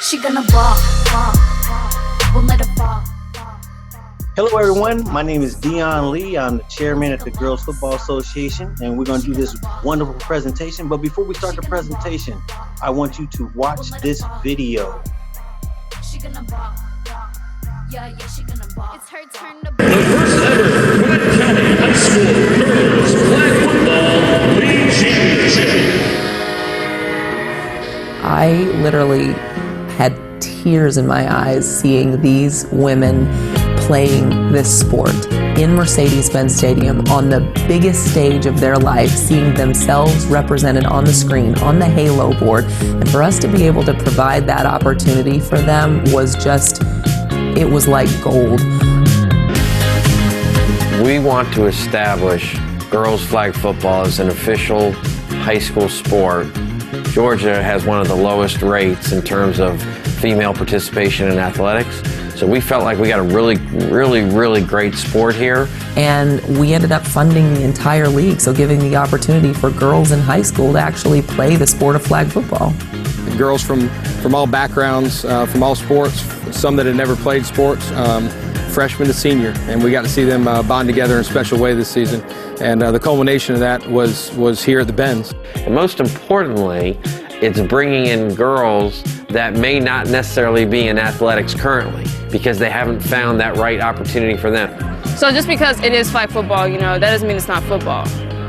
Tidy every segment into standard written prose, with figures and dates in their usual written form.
She gonna ball, ball, ball. Won't let her fall. Hello, everyone. My name is Dion Lee. I'm the chairman at the Girls Football Association, and we're going to do this wonderful presentation. But before we start the presentation, I want you to watch this video. She gonna ball, ball. Yeah, she gonna ball. It's her turn to The first ever Gwinnett County High School Girls Flag Football League Championship. I literally had tears in my eyes seeing these women playing this sport in Mercedes-Benz Stadium on the biggest stage of their life, seeing themselves represented on the screen, on the halo board. And for us to be able to provide that opportunity for them was just, it was like gold. We want to establish girls flag football as an official high school sport. Georgia has one of the lowest rates in terms of female participation in athletics. So we felt like we got a really great sport here. And we ended up funding the entire league, so giving the opportunity for girls in high school to actually play the sport of flag football. Girls from all backgrounds, from all sports, some that had never played sports, freshman to senior, and we got to see them bond together in a special way this season. And the culmination of that was here at the Benz. And most importantly, it's bringing in girls that may not necessarily be in athletics currently because they haven't found that right opportunity for them. So just because it is flag football, that doesn't mean it's not football.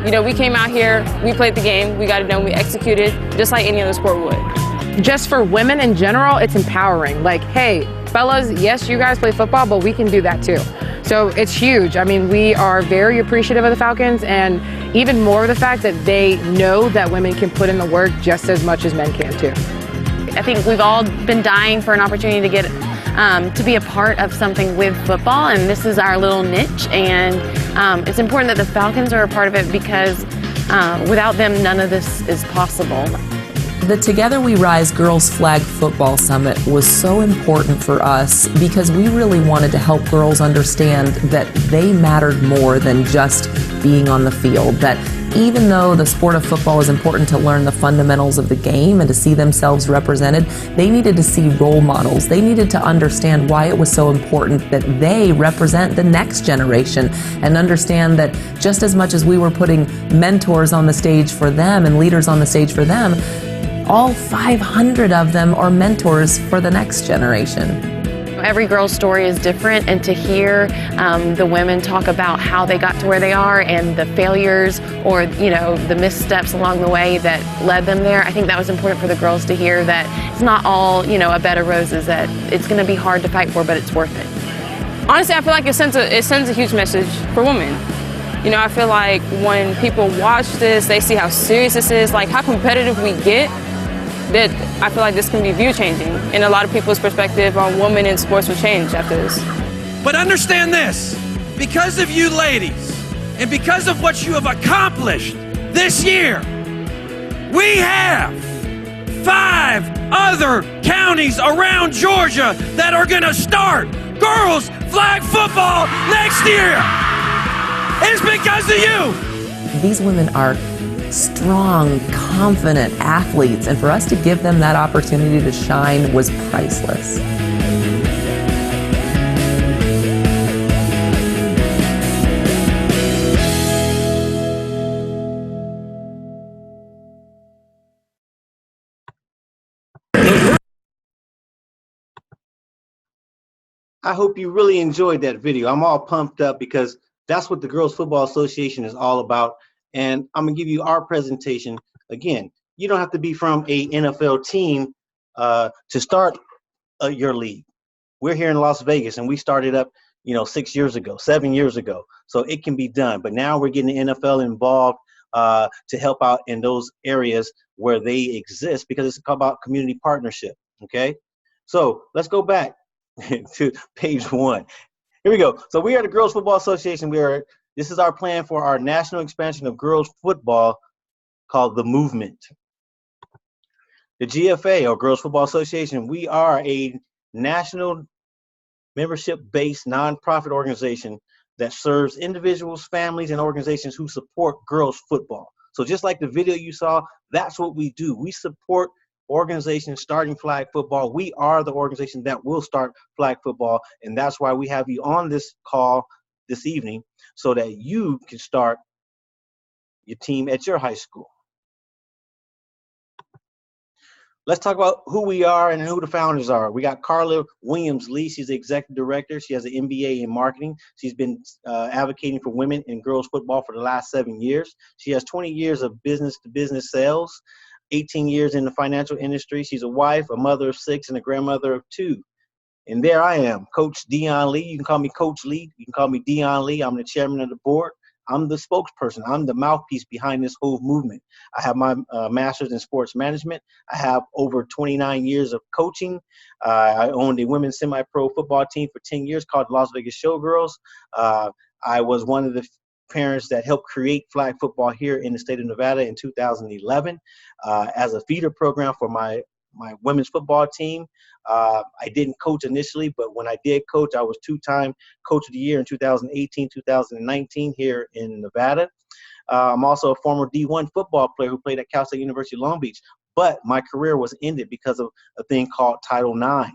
We came out here, we played the game, we got it done, we executed just like any other sport would. Just for women in general, it's empowering. Like, hey, fellas, yes, you guys play football, but we can do that too. So it's huge. I mean, we are very appreciative of the Falcons, and even more of the fact that they know that women can put in the work just as much as men can too. I think we've all been dying for an opportunity to get to be a part of something with football, and this is our little niche, and it's important that the Falcons are a part of it because without them, none of this is possible. The Together We Rise Girls Flag Football Summit was so important for us because we really wanted to help girls understand that they mattered more than just being on the field, that even though the sport of football is important to learn the fundamentals of the game and to see themselves represented, they needed to see role models. They needed to understand why it was so important that they represent the next generation and understand that just as much as we were putting mentors on the stage for them and leaders on the stage for them, all 500 of them are mentors for the next generation. Every girl's story is different, and to hear the women talk about how they got to where they are and the failures or the missteps along the way that led them there, I think that was important for the girls to hear, that it's not all a bed of roses, that it's going to be hard to fight for, but it's worth it. Honestly, I feel like it sends a huge message for women. I feel like when people watch this, they see how serious this is, like how competitive we get, that I feel like this can be view changing, and a lot of people's perspective on women in sports will change after this. But understand this, because of you ladies and because of what you have accomplished this year, we have 5 other counties around Georgia that are gonna start girls flag football next year. It's because of you. These women are strong, confident athletes, and for us to give them that opportunity to shine was priceless. I hope you really enjoyed that video. I'm all pumped up because that's what the Girls Football Association is all about. And I'm gonna give you our presentation. Again, you don't have to be from a NFL team to start your league. We're here in Las Vegas, and we started up, 6 years ago, 7 years ago. So it can be done. But now we're getting the NFL involved to help out in those areas where they exist, because it's about community partnership. Okay, so let's go back to page 1. Here we go. So we are the Girls Football Association. This is our plan for our national expansion of girls football called The Movement. The GFA, or Girls Football Association, we are a national membership-based nonprofit organization that serves individuals, families, and organizations who support girls football. So just like the video you saw, that's what we do. We support organization starting flag football. We are the organization that will start flag football, and that's why we have you on this call this evening so that you can start your team at your high school. Let's talk about who we are and who the founders are. We got Carla Williams-Lee. She's the executive director. She has an MBA in marketing. She's been advocating for women in girls football for the last 7 years. She has 20 years of business-to-business sales, 18 years in the financial industry. She's a wife, a mother of 6, and a grandmother of 2. And there I am, Coach Dion Lee. You can call me Coach Lee. You can call me Dion Lee. I'm the chairman of the board. I'm the spokesperson. I'm the mouthpiece behind this whole movement. I have my master's in sports management. I have over 29 years of coaching. I owned a women's semi-pro football team for 10 years called Las Vegas Showgirls. I was one of the parents that helped create flag football here in the state of Nevada in 2011 as a feeder program for my women's football team. I didn't coach initially, but when I did coach, I was 2-time Coach of the Year in 2018, 2019 here in Nevada. I'm also a former D1 football player who played at Cal State University Long Beach, but my career was ended because of a thing called Title IX.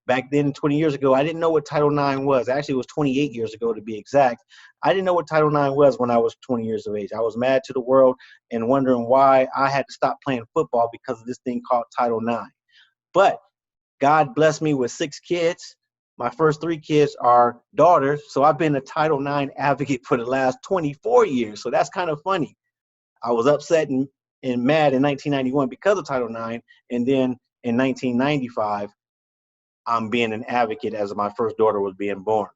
Back then, 20 years ago, I didn't know what Title IX was. Actually, it was 28 years ago to be exact. I didn't know what Title IX was when I was 20 years of age. I was mad to the world and wondering why I had to stop playing football because of this thing called Title IX. But God blessed me with 6 kids. My first 3 kids are daughters, so I've been a Title IX advocate for the last 24 years. So that's kind of funny. I was upset and mad in 1991 because of Title IX, and then in 1995, I'm being an advocate as my first daughter was being born.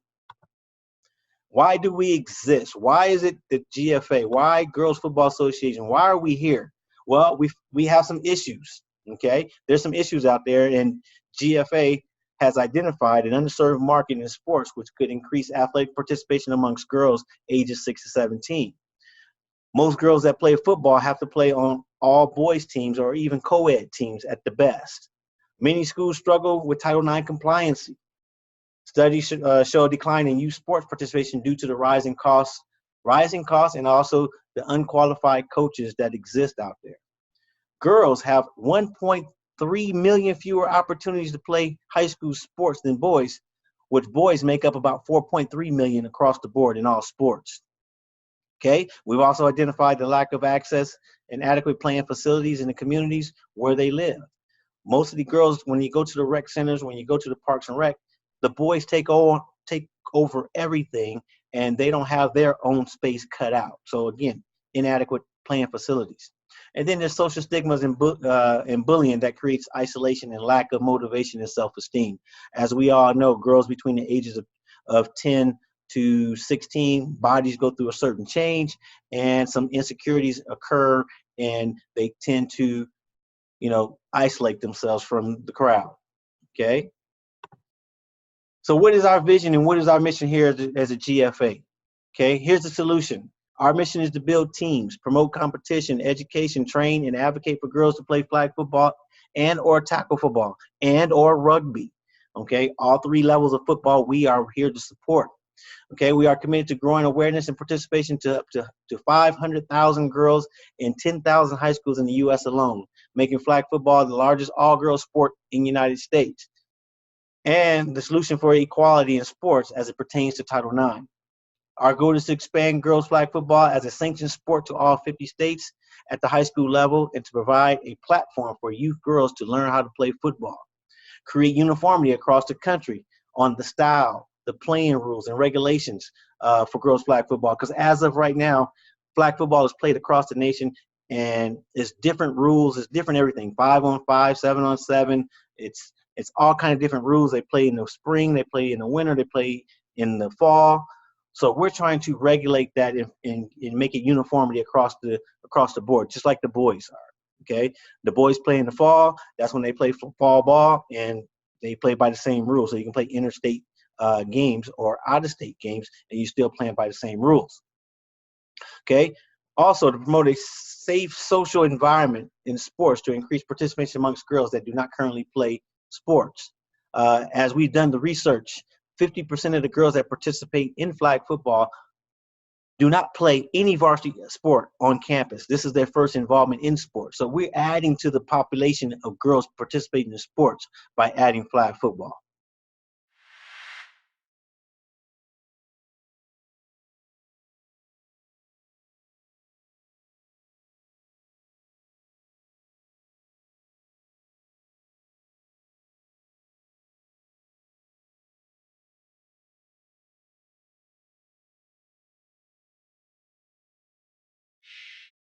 Why do we exist? Why is it the GFA? Why Girls Football Association? Why are we here? Well, we have some issues, okay? There's some issues out there, and GFA has identified an underserved market in sports which could increase athletic participation amongst girls ages 6 to 17. Most girls that play football have to play on all boys teams or even co-ed teams at the best. Many schools struggle with Title IX compliance. Studies show a decline in youth sports participation due to the rising costs and also the unqualified coaches that exist out there. Girls have 1.3 million fewer opportunities to play high school sports than boys, which boys make up about 4.3 million across the board in all sports. Okay, we've also identified the lack of access and adequate playing facilities in the communities where they live. Most of the girls, when you go to the rec centers, when you go to the parks and rec, the boys take over everything, and they don't have their own space cut out. So again, inadequate playing facilities. And then there's social stigmas and bullying that creates isolation and lack of motivation and self-esteem. As we all know, girls between the ages of 10 to 16, bodies go through a certain change, and some insecurities occur, and they tend to isolate themselves from the crowd, okay? So what is our vision and what is our mission here as a GFA? Okay, here's the solution. Our mission is to build teams, promote competition, education, train, and advocate for girls to play flag football and or tackle football and or rugby, okay? All 3 levels of football we are here to support. Okay, we are committed to growing awareness and participation to up to 500,000 girls in 10,000 high schools in the U.S. alone, making flag football the largest all-girls sport in the United States, and the solution for equality in sports as it pertains to Title IX. Our goal is to expand girls flag football as a sanctioned sport to all 50 states at the high school level and to provide a platform for youth girls to learn how to play football. Create uniformity across the country on the style, the playing rules and regulations for girls flag football, because as of right now, flag football is played across the nation, and it's different rules, it's different everything, 5-on-5, 7-on-7, it's all kind of different rules. They play in the spring, they play in the winter, they play in the fall. So we're trying to regulate that and make it uniformity across the board, just like the boys are, okay? The boys play in the fall, that's when they play fall ball, and they play by the same rules. So you can play interstate games or out-of-state games, and you're still playing by the same rules. Okay. Also, to promote a safe social environment in sports to increase participation amongst girls that do not currently play sports. As we've done the research, 50% of the girls that participate in flag football do not play any varsity sport on campus. This is their first involvement in sports. So we're adding to the population of girls participating in sports by adding flag football.